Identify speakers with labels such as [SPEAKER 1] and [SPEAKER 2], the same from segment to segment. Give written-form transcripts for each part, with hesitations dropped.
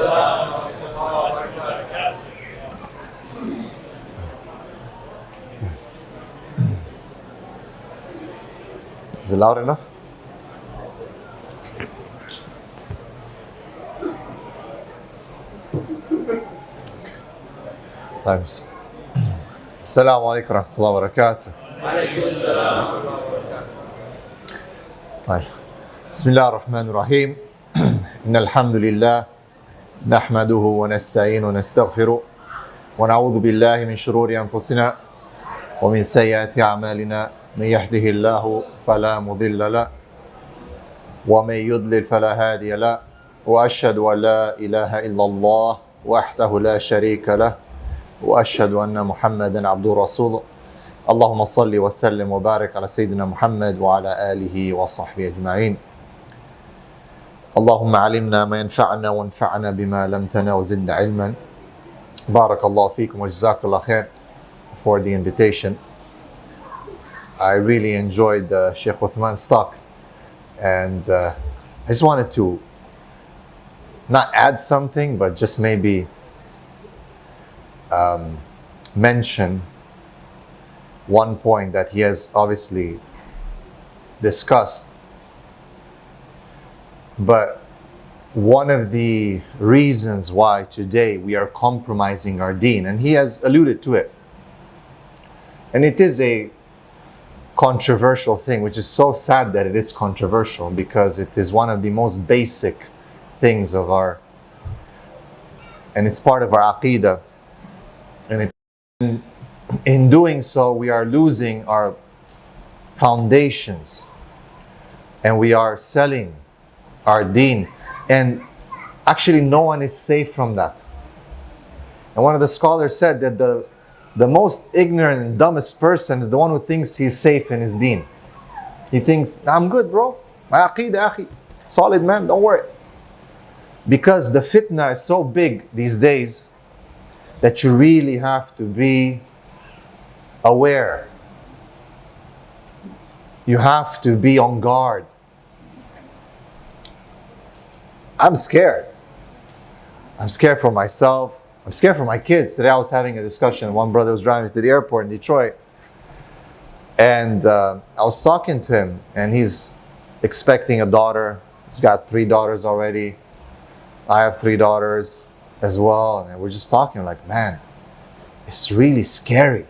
[SPEAKER 1] Is it loud enough? Thanks. Assalamu alaikum wa rahmatullahi wa barakatuh. طيب. بسم الله الرحمن الرحيم. إن الحمد لله نحمده ونستعينه ونستغفره ونعوذ بالله من شرور أنفسنا ومن سيئات أعمالنا من يهده الله فلا مضل له ومن يضلل فلا هادي له وأشهد أن لا إله إلا الله وحده لا شريك له وأشهد أن محمدا عبده ورسوله اللهم صل وسلم وبارك على سيدنا محمد وعلى آله وصحبه أجمعين اللهم علمنا ما ينفعنا وانفعنا بما علمتنا وزدنا علما بارك الله فيكم وجزاك الله خير for the invitation. I really enjoyed Sheikh Uthman's talk, and I just wanted to not add something but just maybe mention one point that he has obviously discussed, but one of the reasons why today we are compromising our deen, and he has alluded to it, and it is a controversial thing, which is so sad that it is controversial because it is one of the most basic things of our, and it's part of our aqeedah, and in doing so we are losing our foundations and we are selling our deen, and actually no one is safe from that. And one of the scholars said that the most ignorant and dumbest person is the one who thinks he's safe in his deen. He thinks, I'm good, bro. My aqeedah, akhi. Solid, man, don't worry. Because the fitna is so big these days that you really have to be aware. You have to be on guard. I'm scared. I'm scared for myself. I'm scared for my kids. Today I was having a discussion. One brother was driving to the airport in Detroit, and I was talking to him, and he's expecting a daughter. He's got 3 daughters already. I have 3 daughters as well, and we're just talking like, man, it's really scary.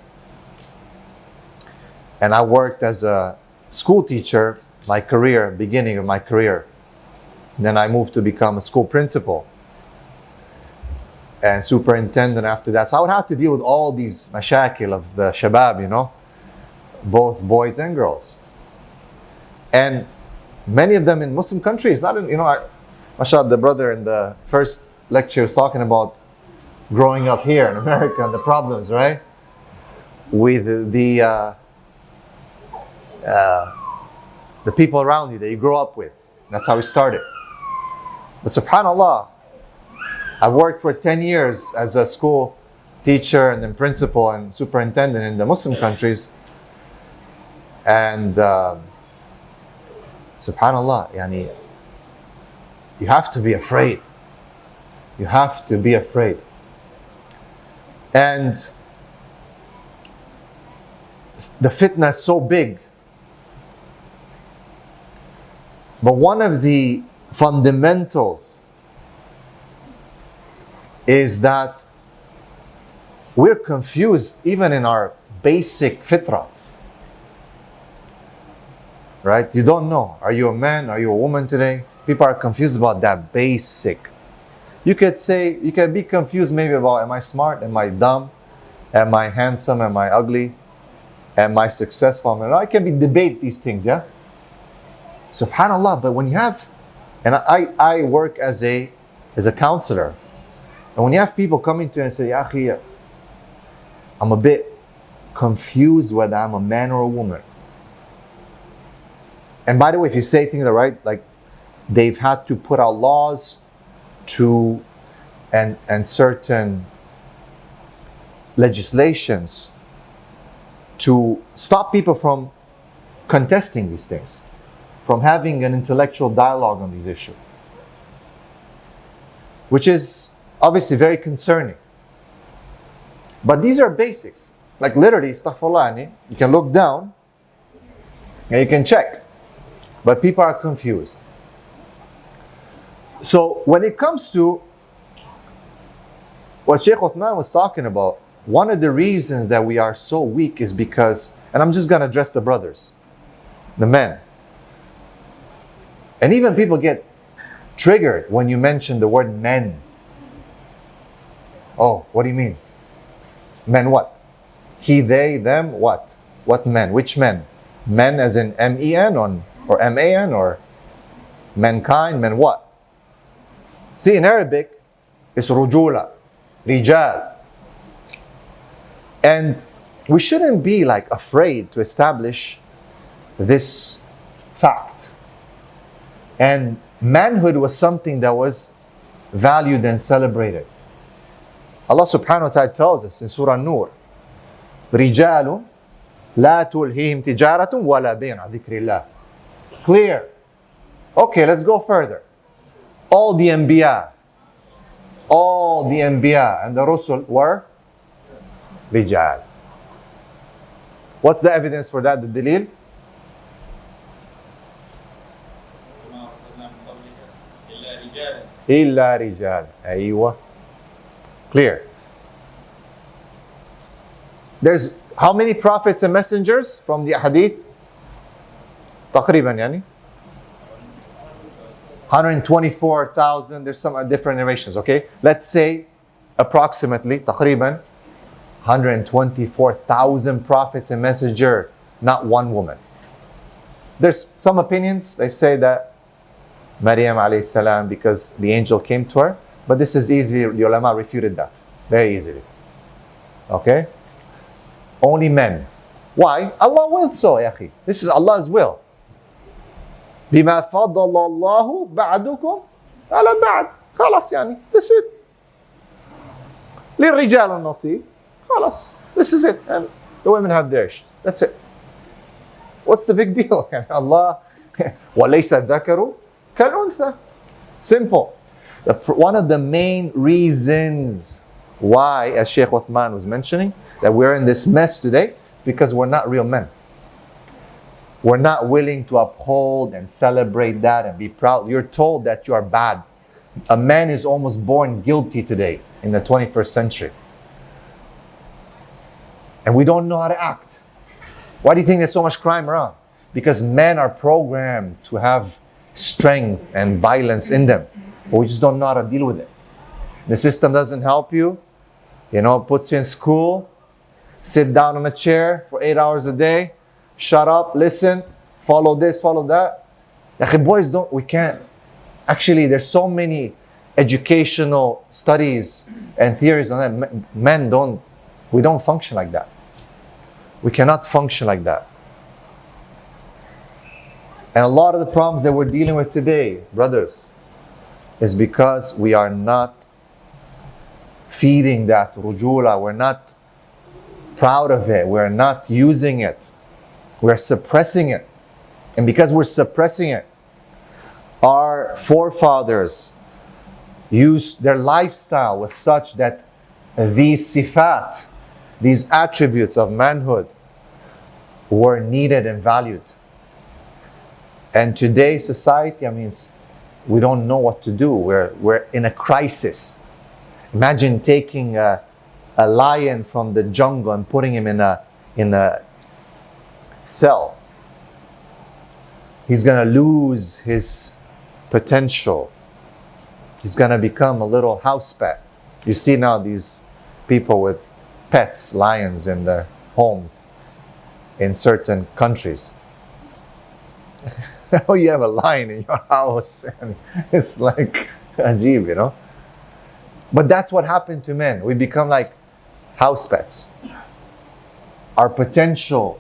[SPEAKER 1] And I worked as a school teacher, my career, beginning of my career. Then I moved to become a school principal and superintendent after that. So I would have to deal with all these mashakil of the shabab, you know, both boys and girls. And many of them in Muslim countries, not in, you know, mashallah, the brother in the first lecture was talking about growing up here in America and the problems, right? With the people around you that you grow up with. That's how we started. But subhanAllah, I worked for 10 years as a school teacher and then principal and superintendent in the Muslim countries. And subhanAllah, yani, you have to be afraid. You have to be afraid. And the fitna is so big. But one of the fundamentals is that we're confused even in our basic fitrah. Right? You don't know. Are you a man? Are you a woman today? People are confused about that basic. You could say, you can be confused maybe about, am I smart? Am I dumb? Am I handsome? Am I ugly? Am I successful? I can be debate these things, yeah? SubhanAllah, but when you have, and I work as a counselor, and when you have people coming to you and say, Ya akhi, I'm a bit confused whether I'm a man or a woman. And by the way, if you say things are right, like they've had to put out laws to and certain legislations to stop people from contesting these things, from having an intellectual dialogue on these issues. which is obviously very concerning. But these are basics. Like literally, astaghfirullah, you can look down and you can check. But people are confused. So when it comes to what Sheikh Uthman was talking about, one of the reasons that we are so weak is because, and I'm just going to address the brothers, the men. And even people get triggered when you mention the word men. Oh, what do you mean? Men what? He, they, them, what? What men? Which men? Men as in M-E-N or M-A-N or mankind, men what? See, in Arabic, it's rujula, rijal. And we shouldn't be like afraid to establish this fact. And manhood was something that was valued and celebrated. Allah subhanahu wa ta'ala tells us in Surah An-Nur, رِجَالٌ لَا تُلْهِهِمْ تِجَارَةٌ وَلَا بَيْعٌ عَنْ ذِكْرِ اللَّهِ. Clear. Okay, let's go further. All the Anbiya and the Rusul were Rijal. What's the evidence for that, the dalil? إِلَّا رِجَال. أيوة. Clear. There's how many prophets and messengers from the hadith? تقريبا يعني 124,000. There's some different narrations, okay? Let's say approximately تقريبا 124,000 prophets and messengers, not one woman. There's some opinions, they say that Maryam alayhi salam, because the angel came to her, but this is easy, the ulama refuted that very easily. Okay? Only men. Why? Allah willed so, ya akhi. This is Allah's will. بما فضل الله بعدكم على بعد. خلاص يعني. This is it. للرجال النصيب. خلاص. This is it. And the women have theirs. That's it. What's the big deal? Allah. وَلَيْسَ الذَّكَرُ كَالْأُنثَى. Simple. One of the main reasons why, as Sheikh Uthman was mentioning, that we're in this mess today is because we're not real men. We're not willing to uphold and celebrate that and be proud. You're told that you are bad. A man is almost born guilty today in the 21st century. And we don't know how to act. Why do you think there's so much crime around? Because men are programmed to have strength and violence in them. But we just don't know how to deal with it. The system doesn't help you. You know, puts you in school, sit down on a chair for 8 hours a day, shut up, listen, follow this, follow that. Boys don't, we can't. Actually, there's so many educational studies and theories on that. Men don't, we don't function like that. We cannot function like that. And a lot of the problems that we're dealing with today, brothers, is because we are not feeding that rujula. We're not proud of it. We're not using it. We're suppressing it. And because we're suppressing it, our forefathers used, their lifestyle was such that these sifat, these attributes of manhood, were needed and valued. And today's society, I mean, we don't know what to do. We're in a crisis. Imagine taking a lion from the jungle and putting him in a cell. He's going to lose his potential. He's going to become a little house pet. You see now these people with pets, lions in their homes in certain countries. Now you have a lion in your house and it's like ajib, you know. But that's what happened to men. We become like house pets. Our potential,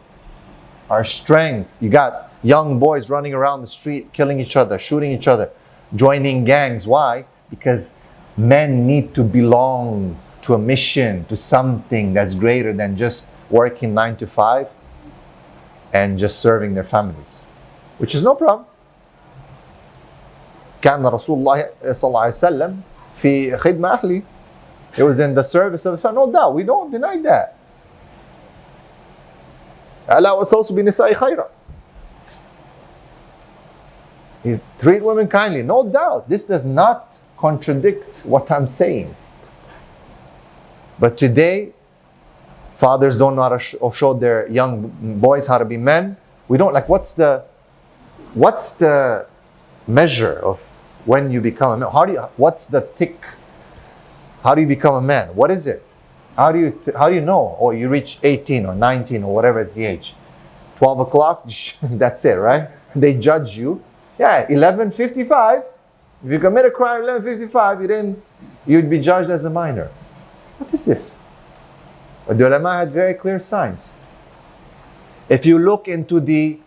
[SPEAKER 1] our strength. You got young boys running around the street, killing each other, shooting each other, joining gangs. Why? Because men need to belong to a mission, to something that's greater than just working 9 to 5 and just serving their families. Which is no problem. كان رسول الله صلى الله عليه وسلم في خدمة أهلي. It was in the service of the family. No doubt, we don't deny that. ألا وصوص بنساء خيرا. You treat women kindly. No doubt, this does not contradict what I'm saying. But today, fathers don't know how to show their young boys how to be men. We don't like. What's the measure of when you become a man? What's the tick? How do you become a man? What is it? How do you know? Or you reach 18 or 19 or whatever is the age. 12 o'clock, that's it, right? They judge you. Yeah, 11:55. If you commit a crime 11:55, you'd be judged as a minor. What is this? But the ulama had very clear signs. If you look into the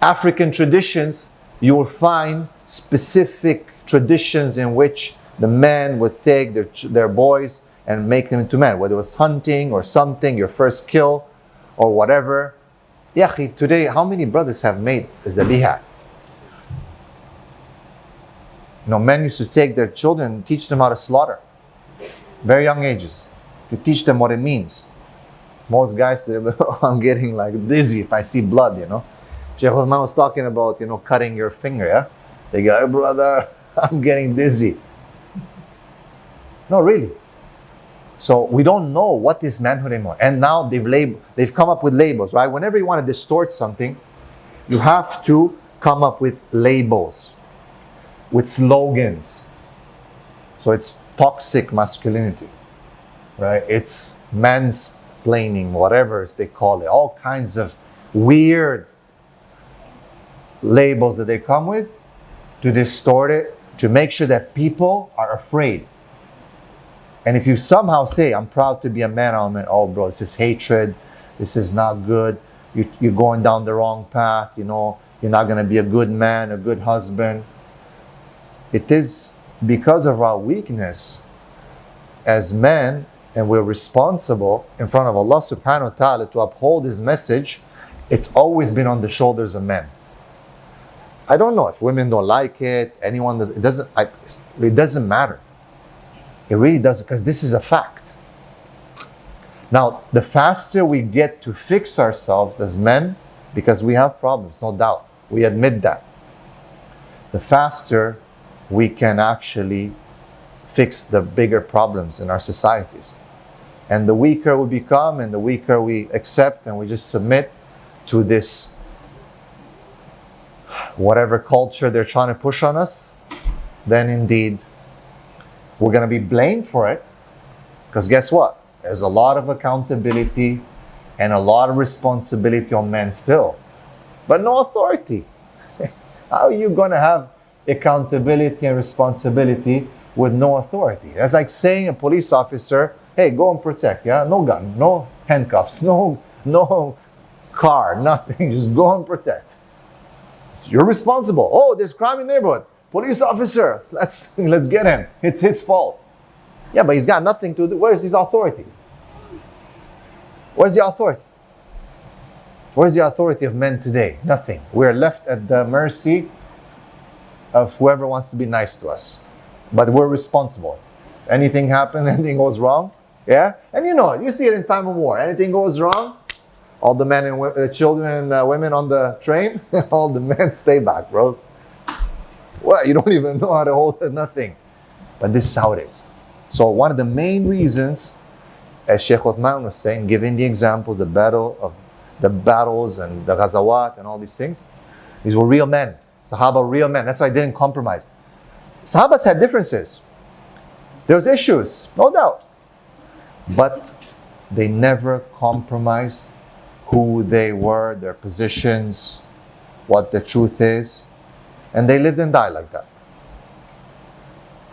[SPEAKER 1] African traditions, you will find specific traditions in which the men would take their boys and make them into men, whether it was hunting or something, your first kill or whatever. Yeah, today, how many brothers have made zabiha? Men used to take their children and teach them how to slaughter. Very young ages. To teach them what it means. Most guys today, I'm getting like dizzy if I see blood, Sheikh Uthman was talking about, cutting your finger, yeah? They go, hey, brother, I'm getting dizzy. No, really. So we don't know what is manhood anymore. And now they've come up with labels, right? Whenever you want to distort something, you have to come up with labels, with slogans. So it's toxic masculinity, right? It's mansplaining, whatever they call it. All kinds of weird labels that they come with to distort it, to make sure that people are afraid. And if you somehow say, I'm proud to be a man, oh bro, this is hatred, this is not good, you're going down the wrong path, you're not going to be a good man, a good husband. It is because of our weakness as men, and we're responsible in front of Allah subhanahu wa ta'ala to uphold His message. It's always been on the shoulders of men. I don't know if women don't like it, anyone does, it doesn't matter. It really doesn't, because this is a fact. Now, the faster we get to fix ourselves as men, because we have problems, no doubt, we admit that, the faster we can actually fix the bigger problems in our societies. And the weaker we become, and the weaker we accept, and we just submit to this whatever culture they're trying to push on us, then indeed we're going to be blamed for it. Because guess what? There's a lot of accountability and a lot of responsibility on men still, but no authority. How are you going to have accountability and responsibility with no authority? That's like saying a police officer, hey, go and protect, yeah? No gun, no handcuffs, no car, nothing, just go and protect. So you're responsible. Oh, there's crime in the neighborhood. Police officer, let's get him. It's his fault. Yeah, but he's got nothing to do. Where's his authority? Where's the authority? Where's the authority of men today? Nothing. We're left at the mercy of whoever wants to be nice to us. But we're responsible. Anything happens, anything goes wrong, yeah? And you see it in time of war. Anything goes wrong, all the men and the children and women on the train, all the men stay back, bros. Well, you don't even know how to hold it, nothing. But this is how it is. So one of the main reasons, as Sheikh Uthman was saying, giving the examples, the battles and the ghazawat and all these things, these were real men. Sahaba, real men. That's why they didn't compromise. Sahabas had differences. There was issues, no doubt. But they never compromised who they were, their positions, what the truth is. And they lived and died like that.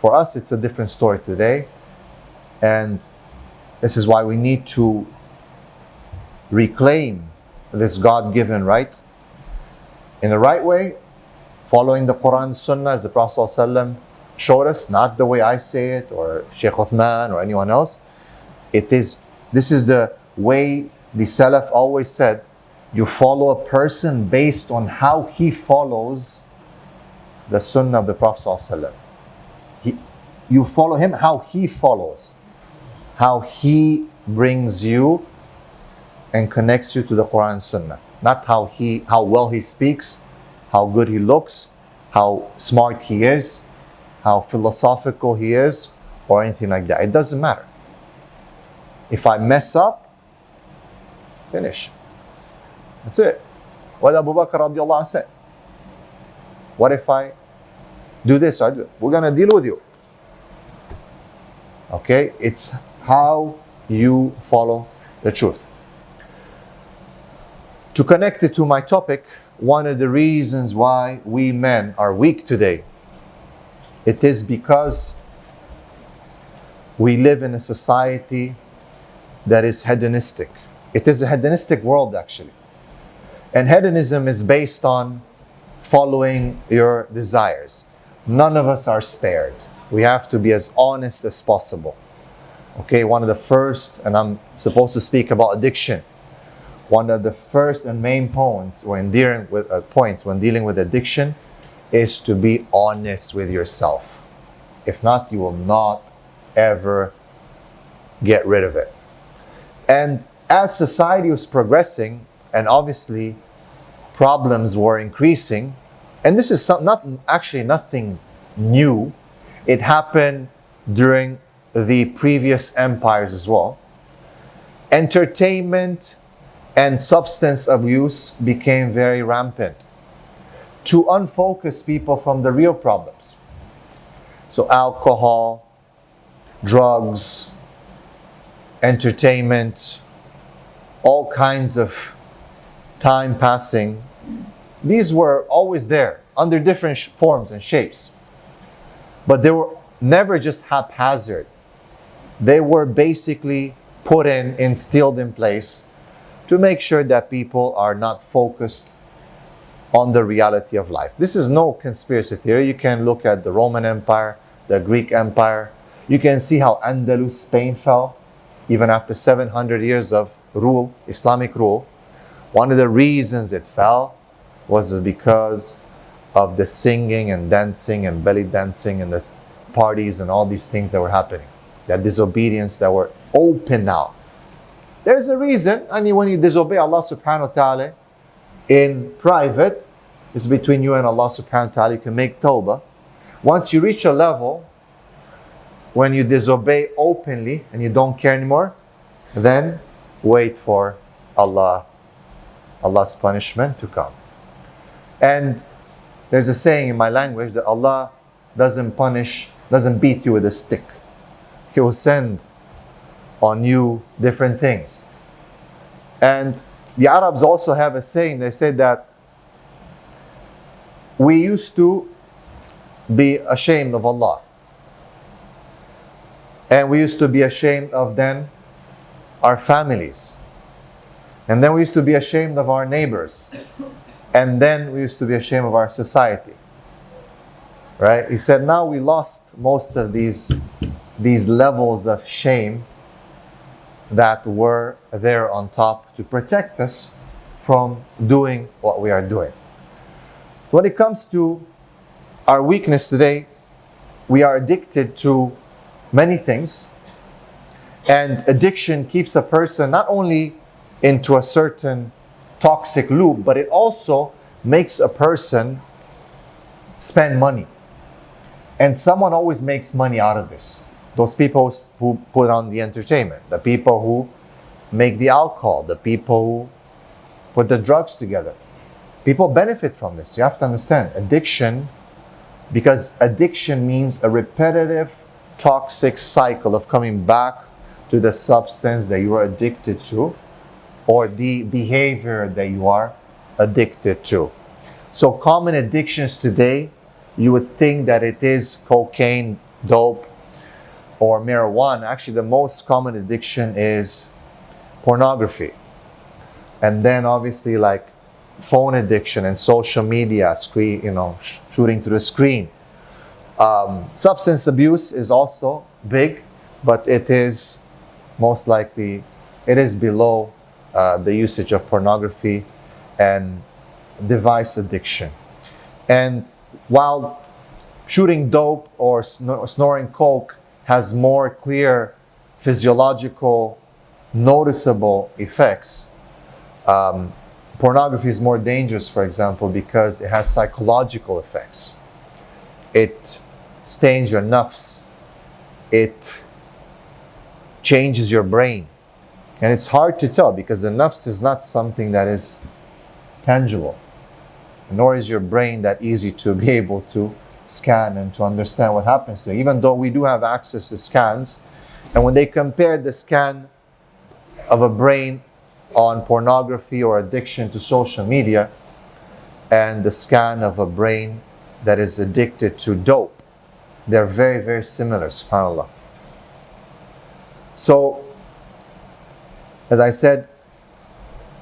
[SPEAKER 1] For us, it's a different story today. And this is why we need to reclaim this God-given right in the right way, following the Quran, Sunnah, as the Prophet ﷺ showed us, not the way I say it, or Sheikh Uthman, or anyone else. This is the way the Salaf always said, you follow a person based on how he follows the Sunnah of the Prophet ﷺ. you follow him, how he follows, how he brings you and connects you to the Quran and Sunnah. Not how well he speaks, how good he looks, how smart he is, how philosophical he is, or anything like that. It doesn't matter. If I mess up, finish. That's it. What Abu Bakr radiallahu anhu said. What if I do this? I do it. We're gonna deal with you. Okay? It's how you follow the truth. To connect it to my topic, one of the reasons why we men are weak today, it is because we live in a society that is hedonistic. It is a hedonistic world, actually. And hedonism is based on following your desires. None of us are spared. We have to be as honest as possible. Okay, one of the first, and I'm supposed to speak about addiction. One of the first and main points when dealing with addiction is to be honest with yourself. If not, you will not ever get rid of it. And as society was progressing, and obviously problems were increasing, and this is nothing new. It happened during the previous empires as well. Entertainment and substance abuse became very rampant to unfocus people from the real problems. So alcohol, drugs, entertainment, all kinds of time passing, these were always there under different forms and shapes. But they were never just haphazard. They were basically instilled in place to make sure that people are not focused on the reality of life. This is no conspiracy theory. You can look at the Roman Empire, the Greek Empire. You can see how Andalus, Spain fell, even after 700 years of rule, Islamic rule. One of the reasons it fell was because of the singing and dancing and belly dancing and the parties and all these things that were happening. That disobedience that were open now. There's a reason. I mean, when you disobey Allah subhanahu wa ta'ala in private, it's between you and Allah subhanahu wa ta'ala. You can make tawbah. Once you reach a level when you disobey openly and you don't care anymore, then wait for Allah's punishment to come. And there's a saying in my language that Allah doesn't beat you with a stick. He will send on you different things. And the Arabs also have a saying. They say that we used to be ashamed of Allah. And we used to be ashamed of then our families. And then we used to be ashamed of our neighbors. And then we used to be ashamed of our society. Right? He said, now we lost most of these levels of shame that were there on top to protect us from doing what we are doing. When it comes to our weakness today, we are addicted to many things. And addiction keeps a person not only into a certain toxic loop, but it also makes a person spend money. And someone always makes money out of this. Those people who put on the entertainment, the people who make the alcohol, the people who put the drugs together. People benefit from this. You have to understand addiction, because addiction means a repetitive, toxic cycle of coming back to the substance that you are addicted to or the behavior that you are addicted to. So common addictions today, you would think that it is cocaine, dope, or marijuana. Actually, the most common addiction is pornography. And then obviously like phone addiction and social media, shooting through the screen. Substance abuse is also big, but it is most likely, it is below the usage of pornography and device addiction. And while shooting dope or snoring coke has more clear physiological, noticeable effects. Pornography is more dangerous, for example, because it has psychological effects. It stains your nafs. It changes your brain. And it's hard to tell because the nafs is not something that is tangible, nor is your brain that easy to be able to scan and to understand what happens to it, even though we do have access to scans. And when they compared the scan of a brain on pornography or addiction to social media and the scan of a brain that is addicted to dope, they're very, very similar, subhanAllah. So, as I said,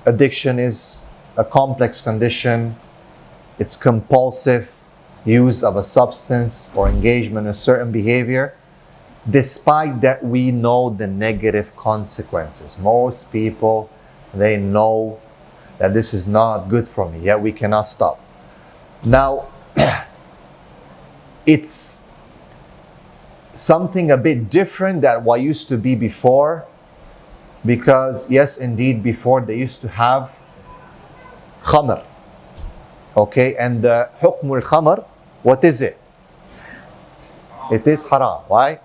[SPEAKER 1] addiction is a complex condition. It's compulsive use of a substance or engagement in a certain behavior, despite that we know the negative consequences. Most people, they know that this is not good for me, yet we cannot stop. Now, it's something a bit different than what used to be before, because yes, indeed, before they used to have khamr. Okay, and the hukmul khamr, what is it? It is haram. Why?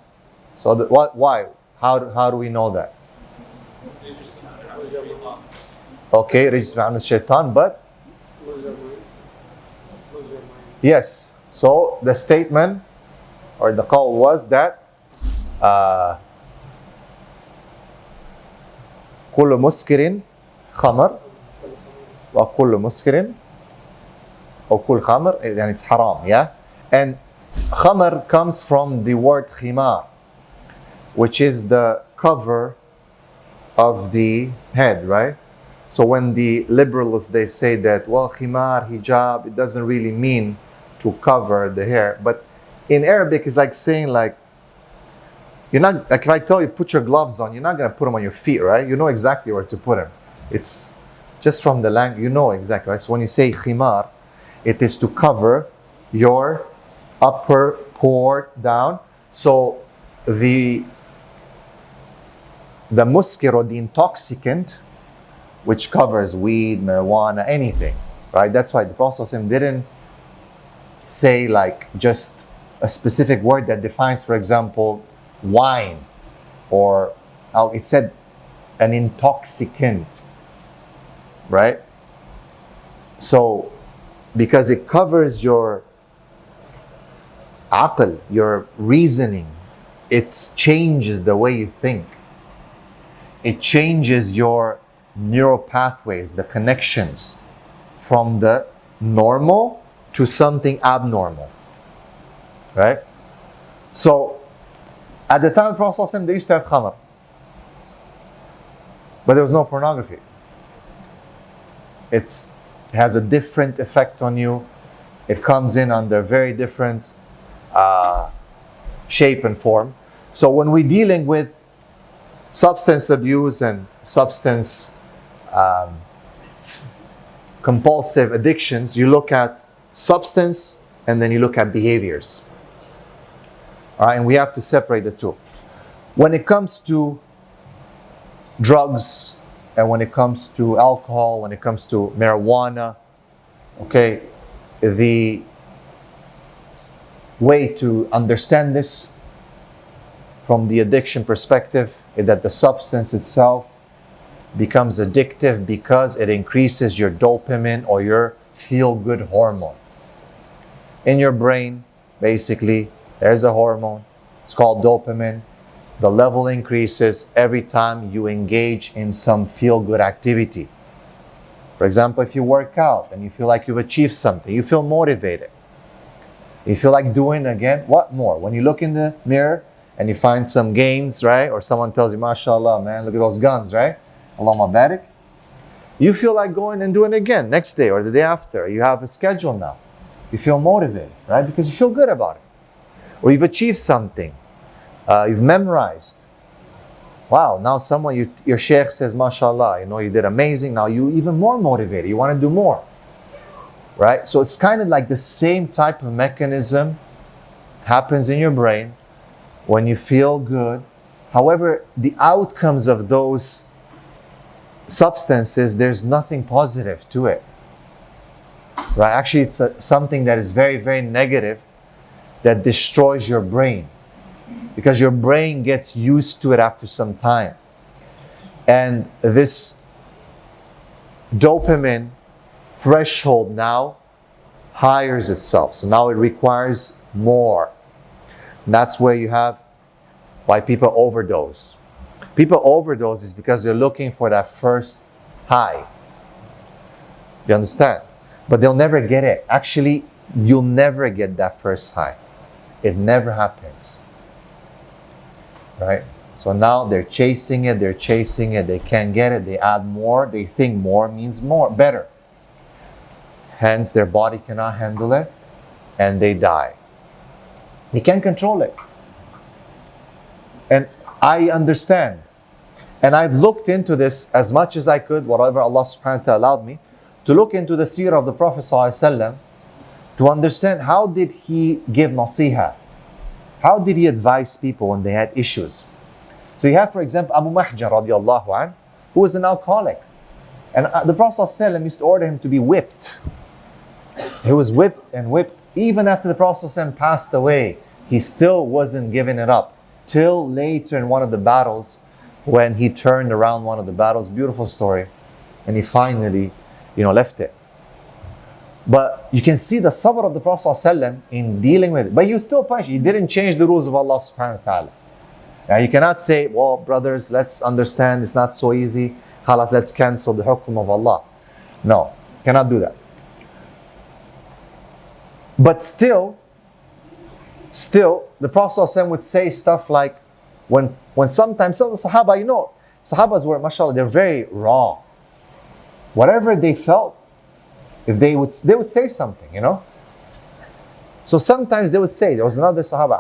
[SPEAKER 1] So why? How do we know that? Okay, rijs min shaitan, but yes. So the statement or the call was that kullu muskirin khamr wa kullu muskirin or kul khamr, and it's haram, yeah? And khamr comes from the word khimar, which is the cover of the head, right? So when the liberals, they say that, well, khimar, hijab, it doesn't really mean to cover the hair. But in Arabic, it's like saying like, you're not, like if I tell you put your gloves on, you're not going to put them on your feet, right? You know exactly where to put them. It's just from the language, you know exactly, right? So when you say khimar, it is to cover your upper port down. So the muskir or the intoxicant, which covers weed, marijuana, anything, right? That's why the Prophet ﷺ didn't say like just a specific word that defines, for example, wine, or it said an intoxicant, right? So because it covers your aql, your reasoning, it changes the way you think. It changes your neural pathways, the connections from the normal to something abnormal, right? So at the time of the Prophet ﷺ, they used to have khamr, but there was no pornography. It has a different effect on you. It comes in under very different shape and form. So when we're dealing with substance abuse and substance compulsive addictions, you look at substance and then you look at behaviors. All right, and we have to separate the two. When it comes to drugs, and when it comes to alcohol, when it comes to marijuana, okay, the way to understand this from the addiction perspective is that the substance itself becomes addictive because it increases your dopamine or your feel-good hormone. In your brain, basically, there's a hormone. It's called dopamine. The level increases every time you engage in some feel-good activity. For example, if you work out and you feel like you've achieved something, you feel motivated. You feel like doing again, what more? When you look in the mirror and you find some gains, right? Or someone tells you, mashallah, man, look at those guns, right? Allahumma barik. You feel like going and doing it again next day or the day after. You have a schedule now. You feel motivated, right? Because you feel good about it. Or you've achieved something. You've memorized. Wow, now someone, your sheikh says, mashallah, you did amazing. Now you're even more motivated. You want to do more. Right? So it's kind of like the same type of mechanism happens in your brain when you feel good. However, the outcomes of those substances, there's nothing positive to it. Right? Actually, it's something that is very, very negative that destroys your brain because your brain gets used to it after some time. And this dopamine threshold now hires itself. So now it requires more. And that's where you have why people overdose. People overdose is because they're looking for that first high. You understand? But they'll never get it. Actually, you'll never get that first high. It never happens. Right? So now they're chasing it, they can't get it, they add more, they think more means more, better. Hence, their body cannot handle it, and they die. They can't control it. And I understand. And I've looked into this as much as I could, whatever Allah subhanahu wa ta'ala allowed me, to look into the seerah of the Prophet sallallahu alaihi wasallam, to understand how did he give nasiha? How did he advise people when they had issues? So you have, for example, Abu Mahjar radiallahu anh, who was an alcoholic. And the Prophet sallallahu alaihi wasallam used to order him to be whipped. He was whipped and whipped. Even after the Prophet sallallahu alaihi wasallam passed away, he still wasn't giving it up. Till later in one of the battles, when he turned around one of the battles, beautiful story, and he finally, left it. But you can see the sabr of the Prophet ﷺ in dealing with it. But he was still punished. He didn't change the rules of Allah subhanahu wa ta'ala. Now you cannot say, well, brothers, let's understand it's not so easy. Khalas, let's cancel the hukum of Allah. No, cannot do that. But still, the Prophet ﷺ would say stuff like, when sometimes some of the Sahaba, Sahabas were, mashallah, they're very raw. Whatever they felt, if they would say something, So sometimes they would say, there was another Sahaba,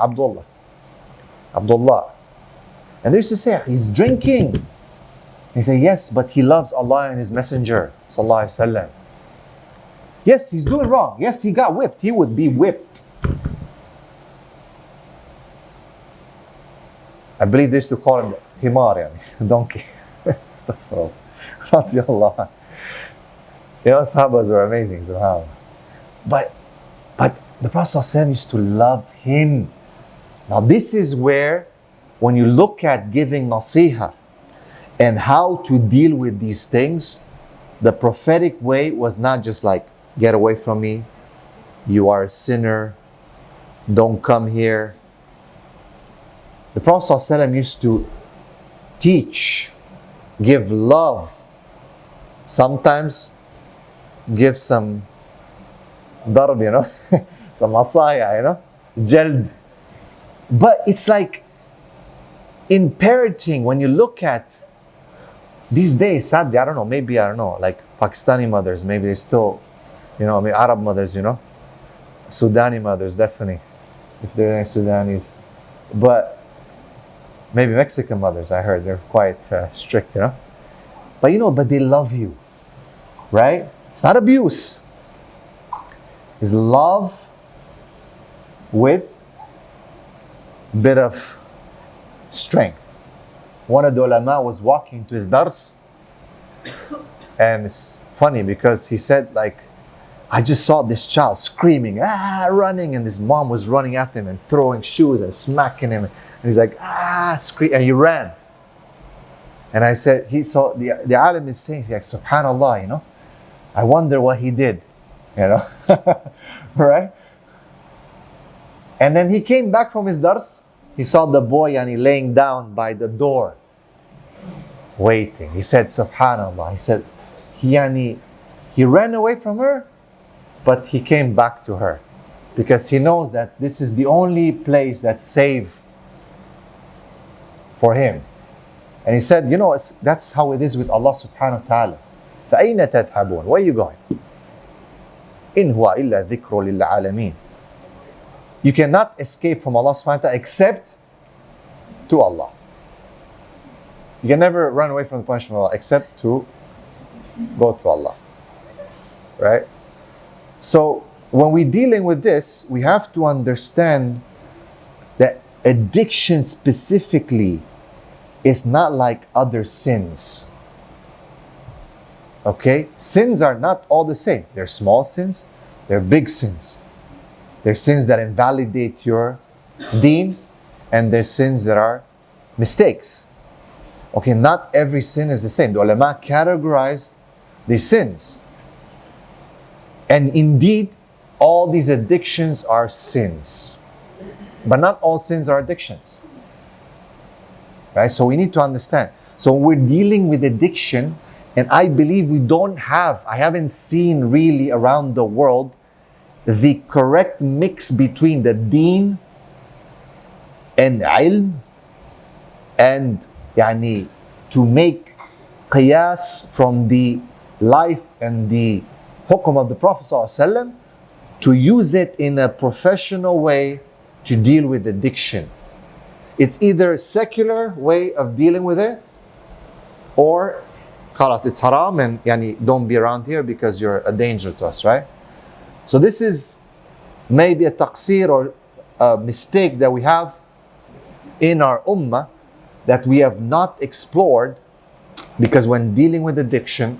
[SPEAKER 1] Abdullah. And they used to say, he's drinking. They say, yes, but he loves Allah and His Messenger, sallallahu alaihi wasallam. Yes, he's doing wrong. Yes, he got whipped. He would be whipped. I believe they used to call him himar, donkey. Astaghfirullah. Radiallahu. Sahabas were amazing, subhanAllah. But the Prophet ﷺ used to love him. Now this is where, when you look at giving nasiha and how to deal with these things, the prophetic way was not just like, get away from me, you are a sinner, don't come here. The Prophet ﷺ used to teach, give love, sometimes give some darb, some asaya, jald. But it's like in parenting, when you look at these days, sadly, I don't know, like Pakistani mothers, maybe they still, Arab mothers, Sudani mothers, definitely, if they're any Sudanis. But maybe Mexican mothers, I heard, they're quite strict, But they love you, right? It's not abuse. It's love with a bit of strength. One of the ulama was walking to his dars, and it's funny because he said, I just saw this child screaming, running, and his mom was running after him and throwing shoes and smacking him. And he's like, scream, and he ran. And I said, he saw the alim is saying, subhanallah, I wonder what he did, right? And then he came back from his dars. He saw the boy laying down by the door, waiting. He said, subhanallah. He said, he ran away from her, but he came back to her because he knows that this is the only place that's safe for him. And he said, that's how it is with Allah subhanahu wa ta'ala. فَأَيْنَ تَذْهَبُونَ? Where are you going? إِنْ هُوَ إِلَّا ذِكْرٌ لِلْعَالَمِينَ. You cannot escape from Allah subhanahu wa ta'ala except to Allah. You can never run away from the punishment of Allah except to go to Allah. Right? So when we're dealing with this, we have to understand addiction specifically is not like other sins. Okay? Sins are not all the same. They're small sins, they're big sins. There's sins that invalidate your deen, and there's sins that are mistakes. Okay, not every sin is the same. The ulama categorized the sins. And indeed, all these addictions are sins. But not all sins are addictions. Right? So we need to understand. So we're dealing with addiction, and I believe I haven't seen really around the world the correct mix between the deen and ilm, and to make qiyas from the life and the hukum of the Prophet ﷺ, to use it in a professional way to deal with addiction. It's either a secular way of dealing with it, or khalas, it's haram, and don't be around here because you're a danger to us, right? So this is maybe a taqsir or a mistake that we have in our ummah, that we have not explored, because when dealing with addiction,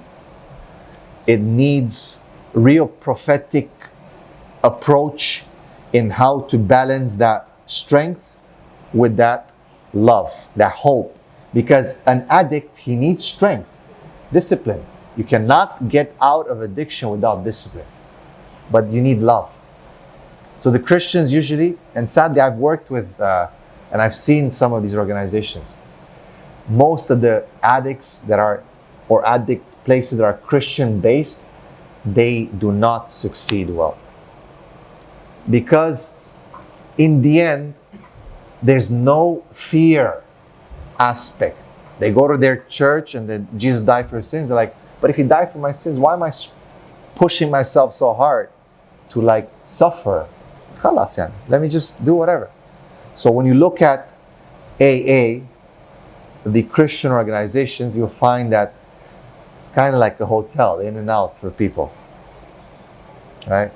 [SPEAKER 1] it needs real prophetic approach in how to balance that strength with that love, that hope. Because an addict, he needs strength, discipline. You cannot get out of addiction without discipline. But you need love. So the Christians usually, and sadly I've worked with, and I've seen some of these organizations, most of the addicts or addict places that are Christian based, they do not succeed well. Because in the end, there's no fear aspect. They go to their church and then Jesus died for sins. They're like, but if he died for my sins, why am I pushing myself so hard to suffer? Khalas, let me just do whatever. So when you look at AA, the Christian organizations, you'll find that it's kind of like a hotel, in and out for people. Right?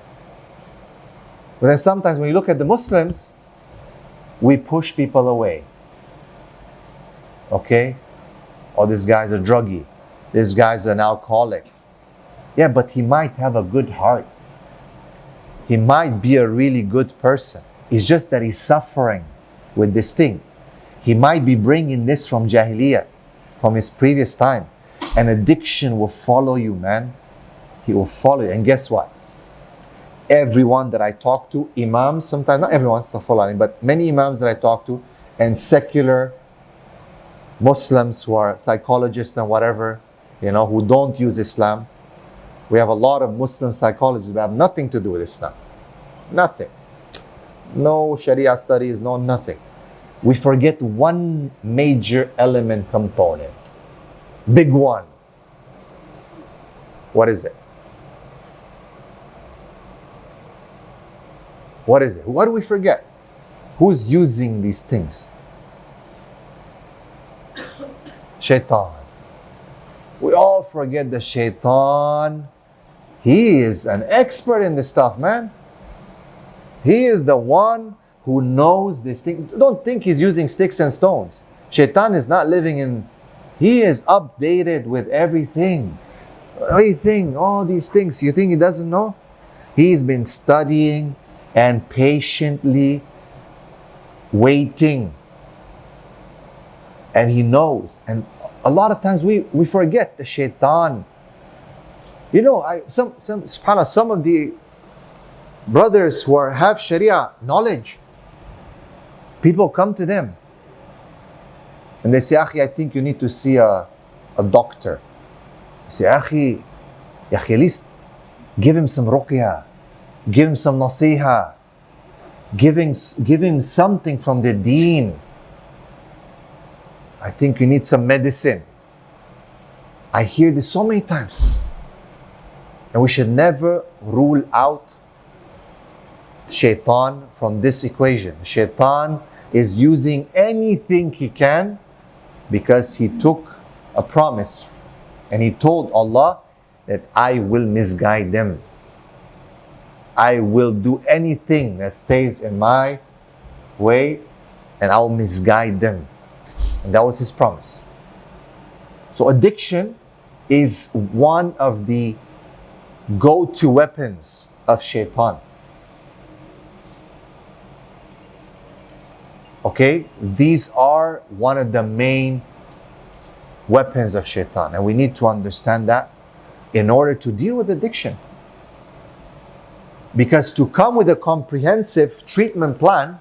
[SPEAKER 1] But then sometimes when you look at the Muslims, we push people away. Okay? Oh, this guy's a druggie. This guy's an alcoholic. Yeah, but he might have a good heart. He might be a really good person. It's just that he's suffering with this thing. He might be bringing this from Jahiliyyah, from his previous time. And addiction will follow you, man. He will follow you. And guess what? Everyone that I talk to, imams, sometimes, not everyone, astaghfirullah, but many imams that I talk to, and secular Muslims who are psychologists and whatever, who don't use Islam. We have a lot of Muslim psychologists that have nothing to do with Islam. Nothing. No Sharia studies, no nothing. We forget one major element component. Big one. What is it? What is it? What do we forget? Who's using these things? Shaitan. We all forget the shaitan. He is an expert in this stuff, man. He is the one who knows this thing. Don't think he's using sticks and stones. Shaitan is not living in... He is updated with everything. Everything, all these things. You think he doesn't know? He's been studying and patiently waiting. And he knows. And a lot of times we forget the shaitan. SubhanAllah, some of the brothers who have Sharia knowledge, people come to them and they say, Akhi, I think you need to see a doctor. I say, Akhi, at least give him some ruqya, give him some nasiha, give him something from the deen. I think you need some medicine. I hear this so many times. And we should never rule out shaitan from this equation. Shaitan is using anything he can because he took a promise and he told Allah that I will misguide them. I will do anything that stays in my way and I will misguide them. And that was his promise. So addiction is one of the go-to weapons of shaitan. Okay? These are one of the main weapons of shaitan. And we need to understand that in order to deal with addiction. Because to come with a comprehensive treatment plan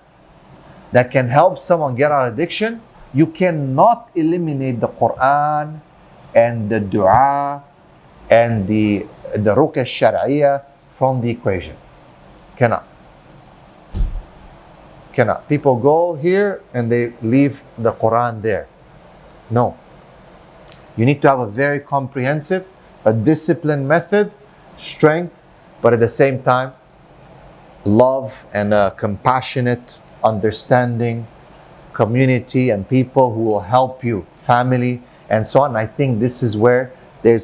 [SPEAKER 1] that can help someone get out of addiction, you cannot eliminate the Quran and the dua and the ruqya shari'iyah from the equation. Cannot. Cannot. People go here and they leave the Quran there. No. You need to have a very comprehensive, a disciplined method, strength, but at the same time, love and a compassionate, understanding community and people who will help you, family, and so on. I think this is where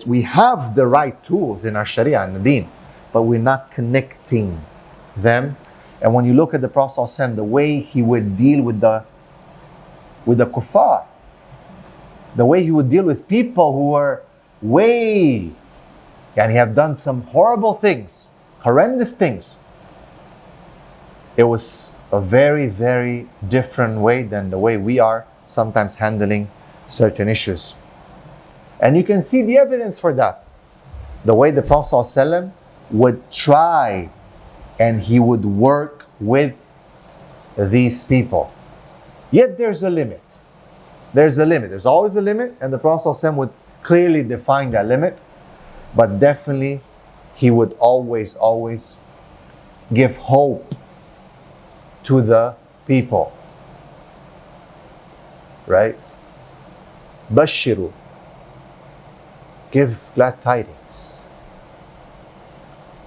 [SPEAKER 1] we have the right tools in our Sharia and the Deen, but we're not connecting them. And when you look at the Prophet ﷺ, the way he would deal with the kuffar, the way he would deal with people who were and have done some horrible things, horrendous things. It was a very, very different way than the way we are sometimes handling certain issues. And you can see the evidence for that. The way the Prophet ﷺ would try and he would work with these people. Yet there's a limit. There's a limit. There's always a limit, and the Prophet ﷺ would clearly define that limit. But definitely, he would always give hope to the people. Right? Bashiru. Give glad tidings.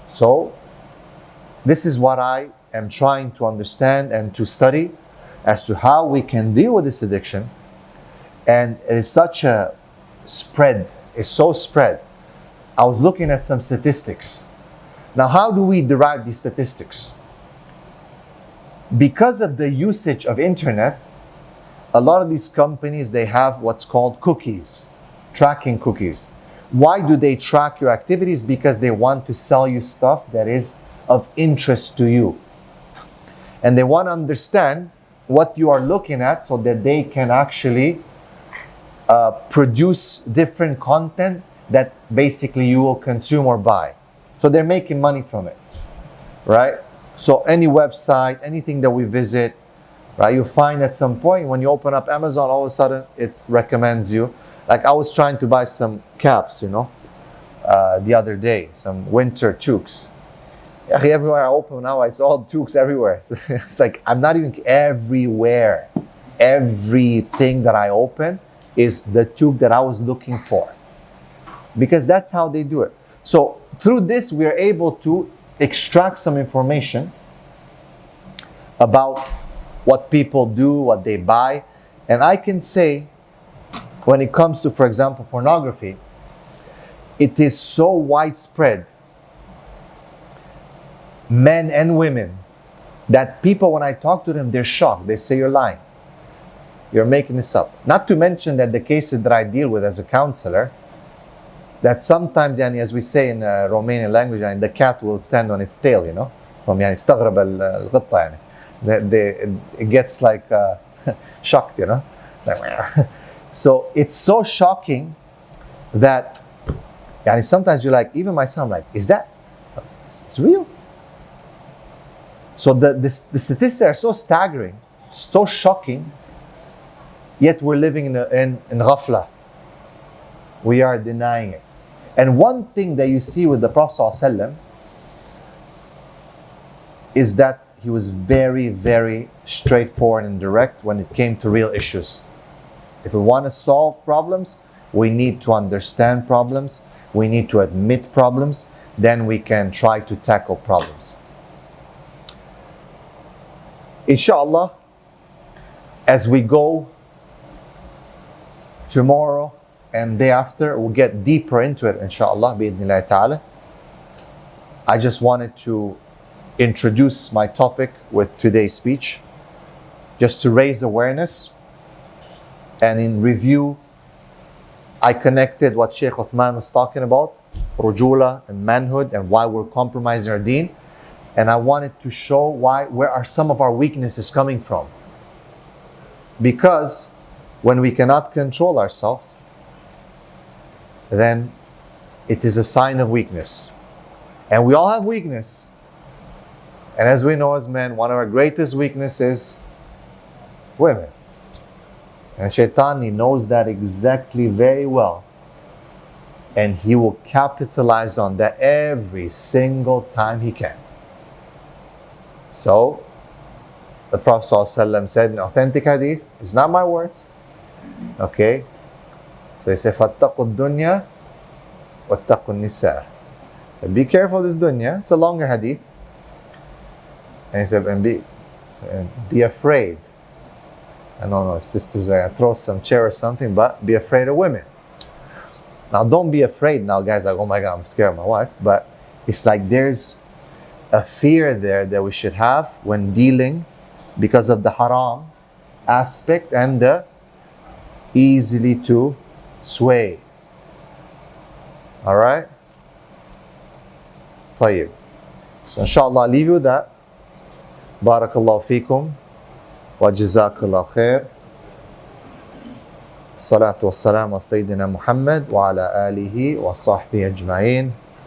[SPEAKER 1] So, this is what I am trying to understand and to study as to how we can deal with this addiction. And it is such a spread, it's so spread. I was looking at some statistics. Now, how do we derive these statistics? Because of the usage of internet, a lot of these companies, they have what's called cookies, tracking cookies. Why do they track your activities? Because they want to sell you stuff that is of interest to you. And they want to understand what you are looking at so that they can actually produce different content that basically you will consume or buy. So they're making money from it, right? So any website, anything that we visit, right, you find at some point when you open up Amazon, all of a sudden it recommends you. Like I was trying to buy some caps, the other day, some winter toques. Everywhere I open now, it's all toques everywhere. It's like I'm not even everywhere. Everything that I open is the toque that I was looking for. Because that's how they do it. So through this, we are able to extract some information about what people do, what they buy. And I can say, when it comes to, for example, pornography, it is so widespread, men and women, that people, when I talk to them, they're shocked. They say, you're lying. You're making this up. Not to mention that the cases that I deal with as a counselor, that sometimes, as we say in Romanian language, the cat will stand on its tail, from استغرب القطة it gets like shocked, like, so it's so shocking that sometimes you're like, even myself, I'm like, is that, it's real? So the statistics are so staggering, so shocking, yet we're living in ghafla. We are denying it. And one thing that you see with the Prophet ﷺ is that he was very, very straightforward and direct when it came to real issues. If we want to solve problems, we need to understand problems, we need to admit problems, then we can try to tackle problems. Inshallah, as we go tomorrow and day after, we'll get deeper into it, inshallah, bi'idhnillahi ta'ala. I just wanted to introduce my topic with today's speech, just to raise awareness. And in review, I connected what Sheikh Uthman was talking about, rujula and manhood, and why we're compromising our deen. And I wanted to show where are some of our weaknesses coming from. Because when we cannot control ourselves, then it is a sign of weakness. And we all have weakness. And as we know as men, one of our greatest weaknesses is women. And Shaitan, he knows that exactly very well. And he will capitalize on that every single time he can. So, the Prophet ﷺ said in authentic hadith, it's not my words. Okay? So he said, فَاتَّقُوا الدُّنْيَا وَاتَّقُوا النِّسَاءَ. So be careful of this dunya. It's a longer hadith. And he said, and be afraid. I don't know, sisters are gonna throw some chair or something, but be afraid of women. Now don't be afraid now, guys, like, oh my God, I'm scared of my wife. But it's like there's a fear there that we should have when dealing, because of the haram aspect and the easily to sway. Alright? طيب. So inshallah, I'll leave you with that. Barakallahu feekum. Wa jazakallahu khair. Salatu wassalamu ala Sayyidina Muhammad wa ala alihi wa sahbihi ajma'in.